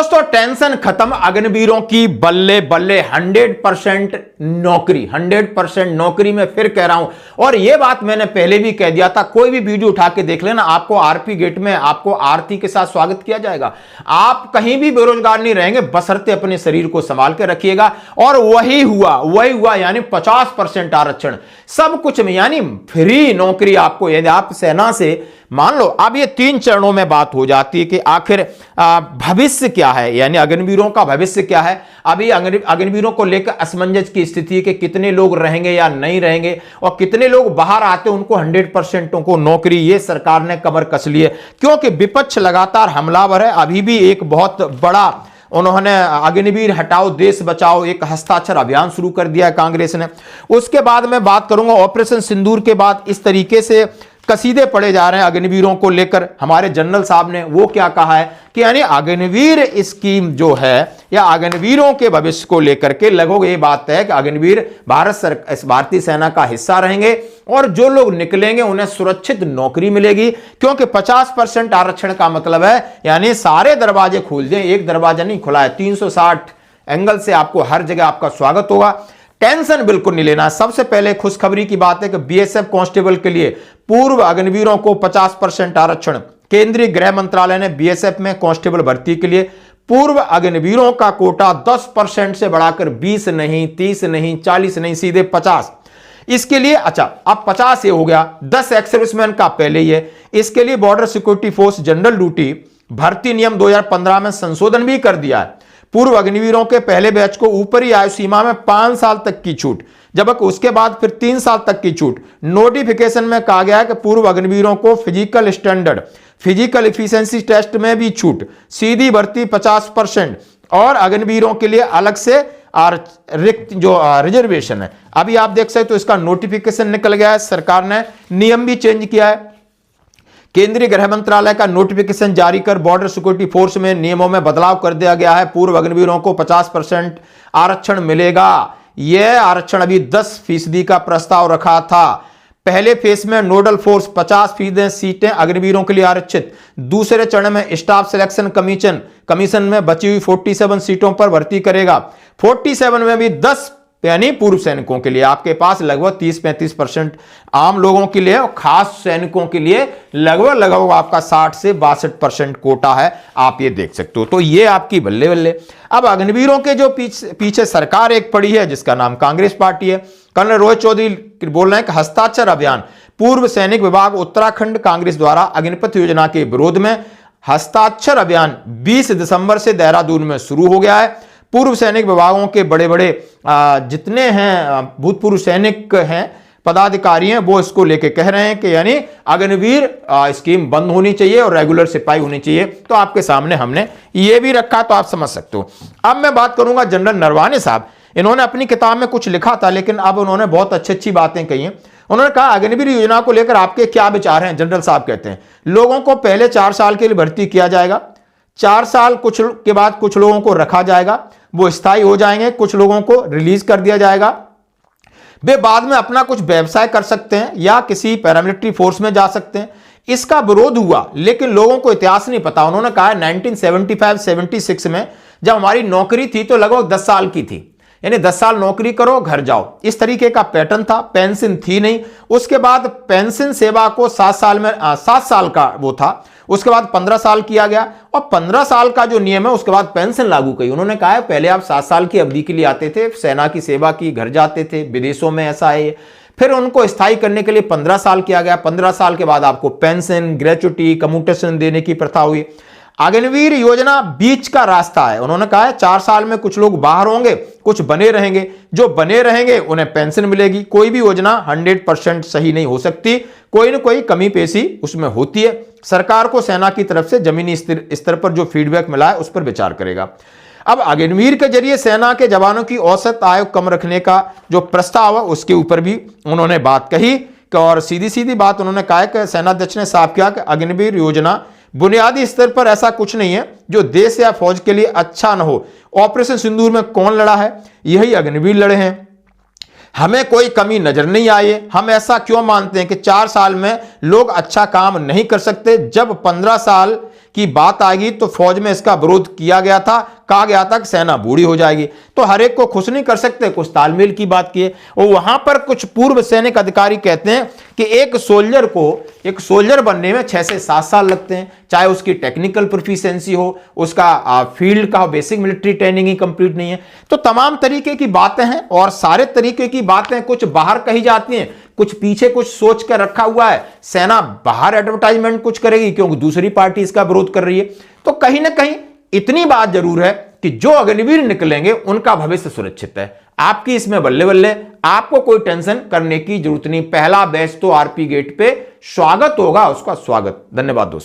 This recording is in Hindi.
दोस्तों टेंशन खत्म, अग्निवीरों की बल्ले बल्ले 100% नौकरी, 100% नौकरी में फिर कह रहा हूं। और यह बात मैंने पहले भी कह दिया था, कोई भी वीडियो उठा के देख लेना, आपको आरपी गेट में आपको आरती के साथ स्वागत किया जाएगा। आप कहीं भी बेरोजगार नहीं रहेंगे, बशर्ते अपने शरीर को संभाल के रखिएगा। और वही हुआ यानी 50% आरक्षण, सब कुछ में यानी फ्री नौकरी आपको। यदि आप सेना से मान लो, अब ये 3 चरणों में बात हो जाती है कि आखिर भविष्य क्या है, यानी अग्निवीरों का भविष्य क्या है। अभी अग्निवीरों को लेकर असमंजस की स्थिति है कि कितने लोग रहेंगे या नहीं रहेंगे, और कितने लोग बाहर आते उनको 100% को नौकरी, ये सरकार ने कमर कस ली है, क्योंकि विपक्ष लगातार हमलावर है। अभी भी एक बहुत बड़ा उन्होंने अग्निवीर हटाओ देश बचाओ एक हस्ताक्षर अभियान शुरू कर दिया है कांग्रेस ने। उसके बाद मैं बात करूंगा ऑपरेशन सिंदूर के बाद इस तरीके से कसीदे पड़े जा रहे हैं अग्निवीरों को लेकर। हमारे जनरल साहब ने वो क्या कहा है कि यानी अग्निवीर स्कीम जो है या अग्निवीरों के भविष्य को लेकर के लगभग ये बात है कि अग्निवीर भारतीय सेना का हिस्सा रहेंगे और जो लोग निकलेंगे उन्हें सुरक्षित नौकरी मिलेगी, क्योंकि 50% आरक्षण का मतलब है यानी सारे दरवाजे खोल दें, एक दरवाजा नहीं खुला है, 360 एंगल से आपको हर जगह आपका स्वागत होगा। टेंशन बिल्कुल नहीं लेना। सबसे पहले खुशखबरी की बात है कि बीएसएफ कांस्टेबल के लिए पूर्व अग्निवीरों को 50% आरक्षण। केंद्रीय गृह मंत्रालय ने बीएसएफ में कांस्टेबल भर्ती के लिए पूर्व अग्निवीरों का कोटा 10% से बढ़ाकर 20 नहीं, 30 नहीं, 40 नहीं, सीधे 50। इसके लिए अच्छा अब 50 ये हो गया, 10 एक्स सर्विसमैन का पहले ही है। इसके लिए border security force general duty भर्ती नियम 2015 में संशोधन भी कर दिया है। पूर्व अग्निवीरों के पहले बैच को ऊपरी आयु सीमा में 5 साल तक की छूट, जबकि उसके बाद फिर 3 साल तक की छूट। नोटिफिकेशन में कहा गया है कि पूर्व अग्निवीरों को physical standard, physical efficiency test में भी छूट, सीधी भर्ती 50% और अग्निवीरों के लिए अलग से रिक्त जो रिजर्वेशन है। अभी आप देख सकते हो इसका नोटिफिकेशन निकल गया है, सरकार ने नियम भी चेंज किया है। केंद्रीय गृह मंत्रालय का नोटिफिकेशन जारी कर बॉर्डर सिक्योरिटी फोर्स में नियमों में बदलाव कर दिया गया है। पूर्व अग्निवीरों को 50% आरक्षण मिलेगा। यह आरक्षण अभी 10% का प्रस्ताव रखा था। पहले फेज में नोडल फोर्स 50% सीटें अग्निवीरों के लिए आरक्षित। दूसरे चरण में स्टाफ सिलेक्शन कमीशन में बची हुई 47 सीटों पर भर्ती करेगा। 47 में भी 10 यानी पूर्व सैनिकों के लिए आपके पास लगभग 30-35% आम लोगों के लिए, और खास सैनिकों के लिए लगभग आपका 60 से 62% कोटा है। आप ये देख सकते हो। तो ये आपकी बल्ले बल्ले। अब अग्निवीरों के जो पीछे सरकार एक पड़ी है जिसका नाम कांग्रेस पार्टी है। कर्नल रोहित चौधरी बोल रहे हैं कि हस्ताक्षर अभियान, पूर्व सैनिक विभाग उत्तराखंड कांग्रेस द्वारा अग्निपथ योजना के विरोध में हस्ताक्षर अभियान 20 दिसंबर से देहरादून में शुरू हो गया है। पूर्व सैनिक विभागों के बड़े बड़े जितने हैं भूतपूर्व सैनिक हैं, पदाधिकारी हैं, वो इसको लेके कह रहे हैं कि यानी अग्निवीर स्कीम बंद होनी चाहिए और रेगुलर सिपाही होनी चाहिए। तो आपके सामने हमने ये भी रखा, तो आप समझ सकते हो। अब मैं बात करूंगा जनरल नरवाने साहब। इन्होंने अपनी किताब में कुछ लिखा था, लेकिन अब उन्होंने बहुत अच्छी बातें कही हैं। उन्होंने कहा अग्निवीर योजना को लेकर आपके क्या विचार हैं। जनरल साहब कहते हैं लोगों को पहले 4 साल के लिए भर्ती किया जाएगा, 4 साल कुछ के बाद कुछ लोगों को रखा जाएगा, वो स्थायी हो जाएंगे, कुछ लोगों को रिलीज कर दिया जाएगा, वे बाद में अपना कुछ व्यवसाय कर सकते हैं या किसी पैरामिलिट्री फोर्स में जा सकते हैं। इसका विरोध हुआ, लेकिन लोगों को इतिहास नहीं पता। उन्होंने कहा 1975-76 में जब हमारी नौकरी थी तो लगभग 10 साल की थी, यानी 10 साल नौकरी करो घर जाओ, इस तरीके का पैटर्न था। पेंशन थी नहीं। उसके बाद पेंशन सेवा को 7 साल का वो था। उसके बाद 15 साल किया गया, और 15 साल का जो नियम है उसके बाद पेंशन लागू की। उन्होंने कहा है पहले आप 7 साल की अवधि के लिए आते थे, सेना की सेवा की, घर जाते थे, विदेशों में ऐसा है। फिर उनको स्थायी करने के लिए 15 साल किया गया। 15 साल के बाद आपको पेंशन, ग्रेच्युटी, कम्यूटेशन देने की प्रथा हुई। अग्निवीर योजना बीच का रास्ता है। उन्होंने कहा है 4 साल में कुछ लोग बाहर होंगे, कुछ बने रहेंगे। जो बने रहेंगे उन्हें पेंशन मिलेगी। कोई भी योजना 100% सही नहीं हो सकती, कोई ना कोई कमी पेशी उसमें होती है। सरकार को सेना की तरफ से जमीनी स्तर पर जो फीडबैक मिला है उस पर विचार करेगा। अब अग्निवीर के जरिए सेना के जवानों की औसत आयु कम रखने का जो प्रस्ताव है उसके ऊपर भी उन्होंने बात कही, और सीधी बात उन्होंने कहा कि सेनाध्यक्ष ने साफ किया कि अग्निवीर योजना बुनियादी स्तर पर ऐसा कुछ नहीं है जो देश या फौज के लिए अच्छा न हो। ऑपरेशन सिंदूर में कौन लड़ा है? यही अग्निवीर लड़े हैं। हमें कोई कमी नजर नहीं आई। हम ऐसा क्यों मानते हैं कि 4 साल में लोग अच्छा काम नहीं कर सकते, जब 15 साल की बात आएगी तो फौज में इसका विरोध किया गया था, कहा गया था कि सेना बूढ़ी हो जाएगी। तो हर एक को खुश नहीं कर सकते, कुछ तालमेल की बात की है। और वहां पर कुछ पूर्व सैनिक अधिकारी कहते हैं कि एक सोल्जर बनने में 6 से 7 साल लगते हैं, चाहे उसकी टेक्निकल प्रोफिशिएंसी हो, उसका फील्ड का बेसिक मिलिट्री ट्रेनिंग ही कंप्लीट नहीं है। तो तमाम तरीके की बातें हैं और सारे तरीके की बातें कुछ बाहर कही जाती हैं, कुछ पीछे कुछ सोच कर रखा हुआ है। सेना बाहर एडवर्टाइजमेंट कुछ करेगी क्योंकि दूसरी पार्टी इसका विरोध कर रही है। तो कहीं ना कहीं इतनी बात जरूर है कि जो अग्निवीर निकलेंगे उनका भविष्य सुरक्षित है। आपकी इसमें बल्ले बल्ले, आपको कोई टेंशन करने की जरूरत नहीं। पहला बैच तो आरपी गेट पे स्वागत होगा, उसका स्वागत। धन्यवाद दोस्तों।